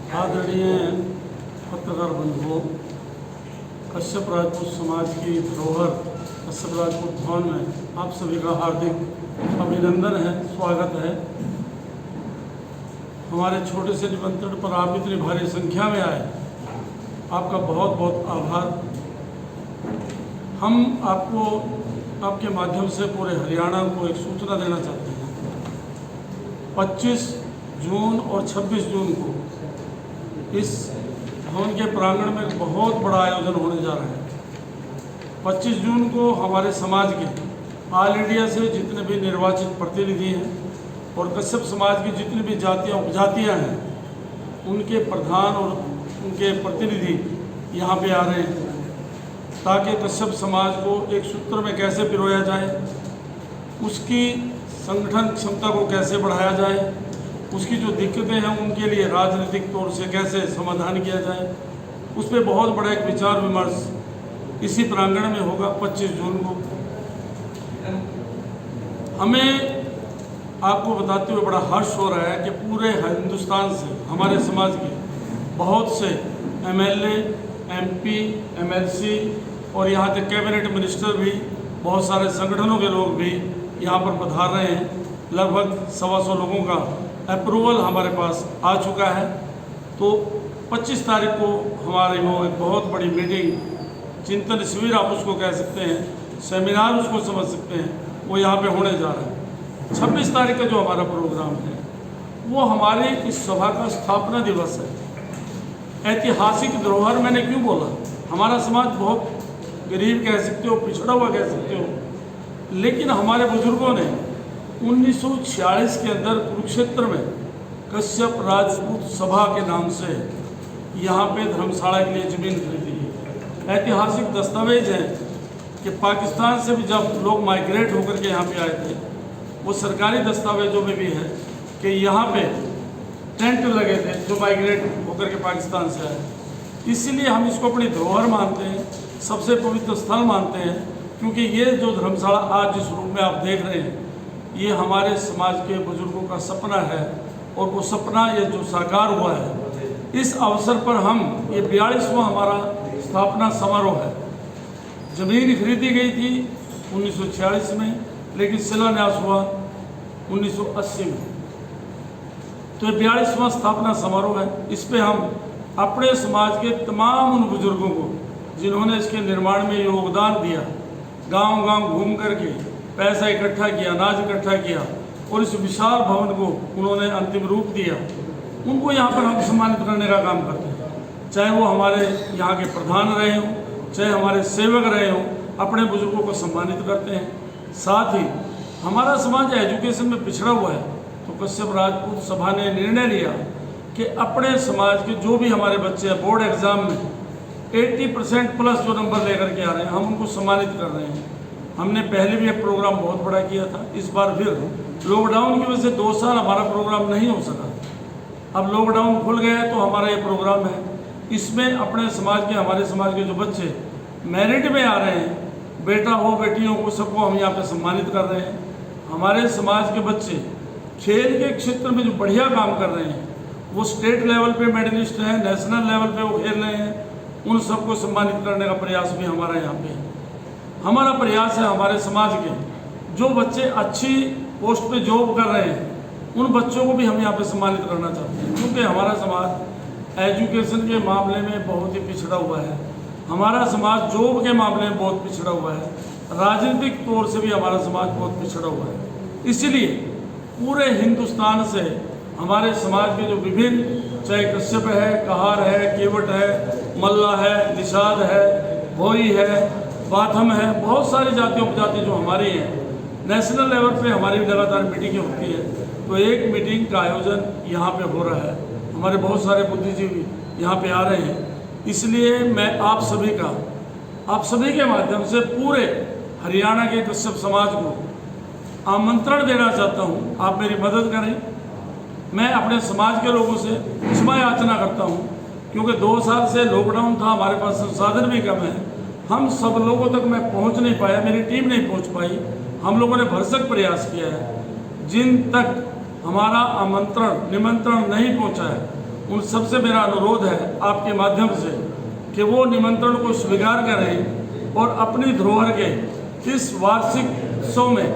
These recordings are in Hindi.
आदरणीय पत्रकार बंधुओं, कश्यप राजपूत समाज की धरोहर कश्यप राजपूत भवन में आप सभी का हार्दिक अभिनंदन है, स्वागत है। हमारे छोटे से निमंत्रण पर आप इतनी भारी संख्या में आए, आपका बहुत बहुत आभार। हम आपको आपके माध्यम से पूरे हरियाणा को एक सूचना देना चाहते हैं। 25 जून और 26 जून को इस भवन के प्रांगण में एक बहुत बड़ा आयोजन होने जा रहा है। 25 जून को हमारे समाज के ऑल इंडिया से जितने भी निर्वाचित प्रतिनिधि हैं और कश्यप समाज की जितनी भी जातियाँ उपजातियाँ हैं, उनके प्रधान और उनके प्रतिनिधि यहाँ पे आ रहे हैं ताकि कश्यप समाज को एक सूत्र में कैसे पिरोया जाए, उसकी संगठन क्षमता को कैसे बढ़ाया जाए, उसकी जो दिक्कतें हैं उनके लिए राजनीतिक तौर से कैसे समाधान किया जाए, उस पर बहुत बड़ा एक विचार विमर्श इसी प्रांगण में होगा 25 जून को। हमें आपको बताते हुए बड़ा हर्ष हो रहा है कि पूरे हिंदुस्तान से हमारे समाज के बहुत से MLA, MP, MLC और यहाँ तक कैबिनेट मिनिस्टर भी, बहुत सारे संगठनों के लोग भी यहाँ पर पधार रहे हैं। लगभग 125 लोगों का अप्रूवल हमारे पास आ चुका है। तो 25 तारीख को हमारी वो एक बहुत बड़ी मीटिंग, चिंतन शिविर आप उसको कह सकते हैं, सेमिनार उसको समझ सकते हैं, वो यहाँ पे होने जा रहा है। 26 तारीख का जो हमारा प्रोग्राम है वो हमारे इस सभा का स्थापना दिवस है। ऐतिहासिक धरोहर मैंने क्यों बोला? हमारा समाज बहुत गरीब कह सकते हो, पिछड़ा हुआ कह सकते हो, लेकिन हमारे बुजुर्गों ने 1946 के अंदर कुरुक्षेत्र में कश्यप राजपूत सभा के नाम से यहाँ पे धर्मशाला के लिए ज़मीन खरीदी है। ऐतिहासिक दस्तावेज हैं कि पाकिस्तान से भी जब लोग माइग्रेट होकर के यहाँ पे आए थे, वो सरकारी दस्तावेजों में भी है कि यहाँ पे टेंट लगे थे जो माइग्रेट होकर के पाकिस्तान से आए। इसीलिए हम इसको अपनी धरोहर मानते हैं, सबसे पवित्र स्थल मानते हैं, क्योंकि ये जो धर्मशाला आज जिस रूप में आप देख रहे हैं, ये हमारे समाज के बुजुर्गों का सपना है और वो सपना ये जो साकार हुआ है, इस अवसर पर हम ये 42वां हमारा स्थापना समारोह है। ज़मीन खरीदी गई थी 1946 में, लेकिन शिलान्यास हुआ 1980 में। तो ये 42वां स्थापना समारोह है। इस पे हम अपने समाज के तमाम उन बुजुर्गों को जिन्होंने इसके निर्माण में योगदान दिया, गांव-गांव घूम करके पैसा इकट्ठा किया, अनाज इकट्ठा किया और इस विशाल भवन को उन्होंने अंतिम रूप दिया, उनको यहाँ पर हम सम्मानित करने का काम करते हैं। चाहे वो हमारे यहाँ के प्रधान रहे हों, चाहे हमारे सेवक रहे हों, अपने बुजुर्गों को सम्मानित करते हैं। साथ ही हमारा समाज एजुकेशन में पिछड़ा हुआ है, तो कश्यप राजपूत सभा ने निर्णय लिया कि अपने समाज के जो भी हमारे बच्चे हैं बोर्ड एग्ज़ाम में 80% प्लस जो नंबर लेकर के आ रहे हैं, हम उनको सम्मानित कर रहे हैं। हमने पहले भी एक प्रोग्राम बहुत बड़ा किया था, इस बार फिर लॉकडाउन की वजह से 2 साल हमारा प्रोग्राम नहीं हो सका। अब लॉकडाउन खुल गया है तो हमारा ये प्रोग्राम है। इसमें अपने समाज के, हमारे समाज के जो बच्चे मेरिट में आ रहे हैं, बेटा हो बेटियों को, सबको हम यहाँ पर सम्मानित कर रहे हैं। हमारे समाज के बच्चे खेल के क्षेत्र में जो बढ़िया काम कर रहे हैं, वो स्टेट लेवल पे मेडलिस्ट हैं, नेशनल लेवल पे वो खेल रहे हैं, उन सबको सम्मानित करने का प्रयास भी हमारा यहाँ पे है। हमारा प्रयास है हमारे समाज के जो बच्चे अच्छी पोस्ट पे जॉब कर रहे हैं, उन बच्चों को भी हम यहाँ पे सम्मानित करना चाहते हैं, क्योंकि हमारा समाज एजुकेशन के मामले में बहुत ही पिछड़ा हुआ है। हमारा समाज जॉब के मामले में बहुत पिछड़ा हुआ है, राजनीतिक तौर से भी हमारा समाज बहुत पिछड़ा हुआ है। इसीलिए पूरे हिंदुस्तान से हमारे समाज के जो विभिन्न, चाहे कश्यप है, कहार है, केवट है, मल्ला है, निषाद है, भोई है, बाथम है, बहुत सारी जाति उपजाति जो हमारी हैं, नेशनल लेवल पे हमारी भी लगातार मीटिंगें होती है। तो एक मीटिंग का आयोजन यहाँ पे हो रहा है, हमारे बहुत सारे बुद्धिजीवी यहाँ पे आ रहे हैं। इसलिए मैं आप सभी के माध्यम से पूरे हरियाणा के कश्यप समाज को आमंत्रण देना चाहता हूँ, आप मेरी मदद करें। मैं अपने समाज के लोगों से क्षमा याचना करता हूँ, क्योंकि 2 साल से लॉकडाउन था, हमारे पास संसाधन भी कम है, हम सब लोगों तक मैं पहुँच नहीं पाया, मेरी टीम नहीं पहुँच पाई। हम लोगों ने भरसक प्रयास किया है। जिन तक हमारा निमंत्रण नहीं पहुंचा है उन सबसे मेरा अनुरोध है आपके माध्यम से कि वो निमंत्रण को स्वीकार करें और अपनी धरोहर के इस वार्षिक उत्सव में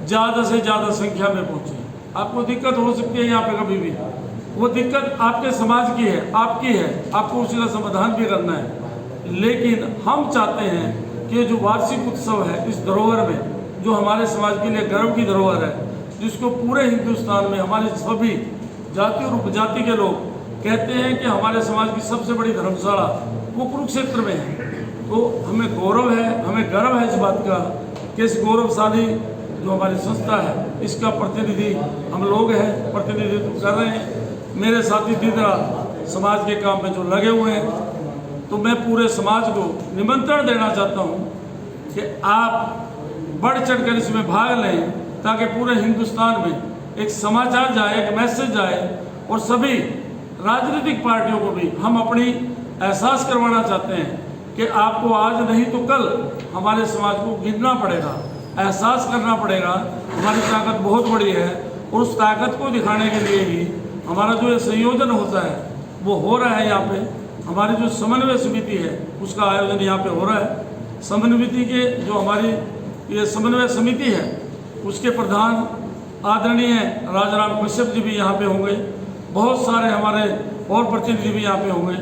ज़्यादा से ज़्यादा संख्या में पहुँचे। आपको दिक्कत हो सकती है यहाँ पे कभी भी, वो दिक्कत आपके समाज की है, आपकी है, आपको उसका समाधान भी करना है। लेकिन हम चाहते हैं कि जो वार्षिक उत्सव है इस धरोहर में, जो हमारे समाज के लिए गर्व की धरोहर है, जिसको पूरे हिंदुस्तान में हमारे सभी जाति और उपजाति के लोग कहते हैं कि हमारे समाज की सबसे बड़ी धर्मशाला वो कुरुक्षेत्र में है, तो हमें गौरव है, हमें गर्व है इस बात का कि इस गौरवशाली जो हमारी संस्था है इसका प्रतिनिधि हम लोग हैं, प्रतिनिधित्व कर रहे हैं। मेरे साथी दीदरा समाज के काम में जो लगे हुए हैं, तो मैं पूरे समाज को निमंत्रण देना चाहता हूँ कि आप बढ़ चढ़कर इसमें भाग लें, ताकि पूरे हिंदुस्तान में एक समाचार जाए, एक मैसेज जाए और सभी राजनीतिक पार्टियों को भी हम अपनी एहसास करवाना चाहते हैं कि आपको आज नहीं तो कल हमारे समाज को गिनना पड़ेगा, एहसास करना पड़ेगा। हमारी ताकत बहुत बड़ी है और उस ताकत को दिखाने के लिए ही हमारा जो ये संयोजन होता है वो हो रहा है। यहाँ पे हमारी जो समन्वय समिति है उसका आयोजन यहाँ पे हो रहा है। समन्वय के जो हमारी ये समन्वय समिति है उसके प्रधान आदरणीय राजाराम कश्यप जी भी यहाँ पे होंगे, बहुत सारे हमारे और प्रतिनिधि भी यहाँ पे होंगे।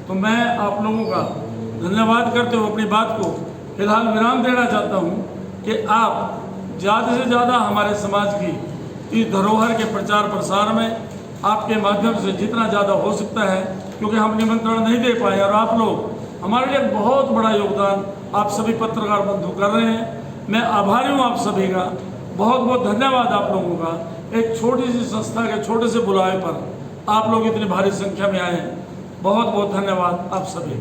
तो मैं आप लोगों का धन्यवाद करते हुए अपनी बात को फिलहाल विराम देना चाहता हूँ कि आप ज़्यादा से ज़्यादा हमारे समाज की इस धरोहर के प्रचार प्रसार में आपके माध्यम से जितना ज़्यादा हो सकता है, क्योंकि हम निमंत्रण नहीं दे पाए और आप लोग हमारे लिए बहुत बड़ा योगदान आप सभी पत्रकार बंधु कर रहे हैं। मैं आभारी हूँ आप सभी का, बहुत बहुत धन्यवाद आप लोगों का। एक छोटी सी संस्था के छोटे से बुलावे पर आप लोग इतनी भारी संख्या में आए हैं, बहुत बहुत धन्यवाद आप सभी।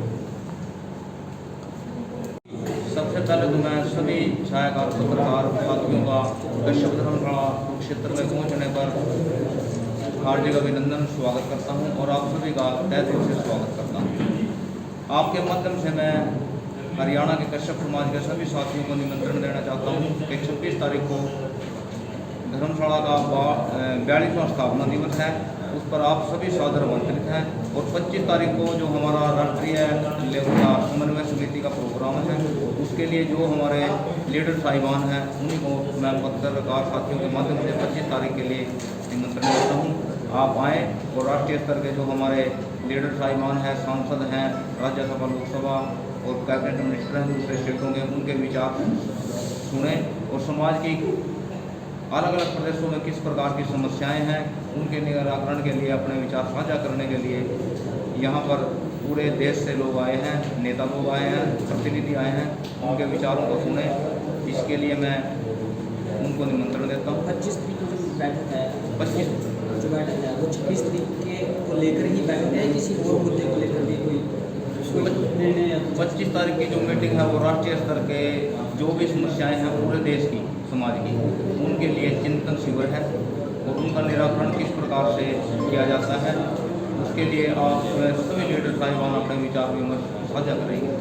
सबसे पहले तो मैं सभी छायाकार पत्रकार साथियों का कश्यप धर्मशाला कुरुक्षेत्र में पहुंचने पर हार्दिक अभिनंदन स्वागत करता हूं और आप सभी का तहे दिल से स्वागत करता हूं। आपके माध्यम से मैं हरियाणा के कश्यप समाज के सभी साथियों को निमंत्रण देना चाहता हूं कि 26 तारीख को धर्मशाला का 42वां स्थापना दिवस है, उस पर आप सभी सादर आमंत्रित हैं। और 25 तारीख को जो हमारा राष्ट्रीय लेवल का समन्वय समिति का प्रोग्राम है, उसके लिए जो हमारे लीडर साहिबान हैं उन्हीं को मैं पत्रकार साथियों के माध्यम से 25 तारीख के लिए निमंत्रण देता हूँ। आप आएँ और राष्ट्रीय स्तर के जो हमारे लीडर साहिबान हैं, सांसद हैं, राज्यसभा लोकसभा और कैबिनेट मिनिस्टर हैं दूसरे स्टेटों के, उनके विचार सुने और समाज की अलग अलग प्रदेशों में किस प्रकार की समस्याएं हैं उनके निराकरण के लिए अपने विचार साझा करने के लिए यहाँ पर पूरे देश से लोग आए हैं, नेता लोग आए हैं, प्रतिनिधि आए हैं, उनके विचारों को सुने। इसके लिए मैं उनको निमंत्रण देता हूँ। 25 तारीख को जो बैठक है, 25 जो बैठक है वो 26 तारीख के को लेकर ही बैठक है, किसी और मुद्दे को लेकर भी कोई निर्णय? 25 तारीख की जो मीटिंग है वो राष्ट्रीय स्तर के जो भी समस्याएं हैं पूरे देश की समाज की, उनके लिए चिंतन शिविर है और उनका निराकरण किस प्रकार से किया जाता है उसके लिए आप सभी लीडर साहिबान अपने विचार विमर्श साझा करेंगे।